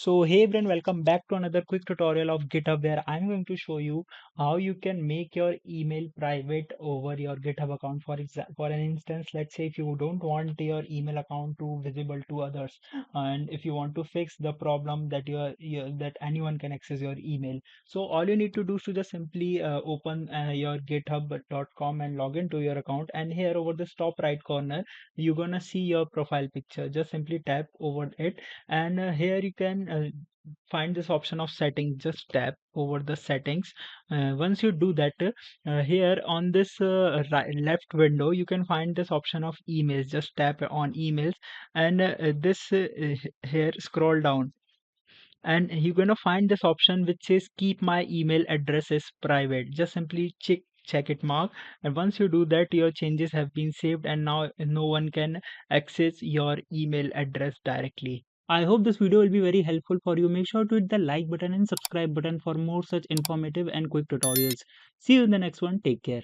So hey everyone, welcome back to another quick tutorial of GitHub where I'm going to show you how you can make your email private over your GitHub account. For an instance, let's say if you don't want your email account to visible to others, and if you want to fix the problem that that anyone can access your email. So all you need to do is to just simply open your github.com and log into your account, and here over this top right corner you're gonna see your profile picture. Just simply tap over it, and here you can find this option of settings. Just tap over the settings. Once you do that, here on this left window you can find this option of emails. Just tap on emails, and here scroll down, and you're gonna find this option which says keep my email addresses private. Just simply check it mark, and once you do that your changes have been saved and now no one can access your email address directly. I hope this video will be very helpful for you. Make sure to hit the like button and subscribe button for more such informative and quick tutorials. See you in the next one. Take care.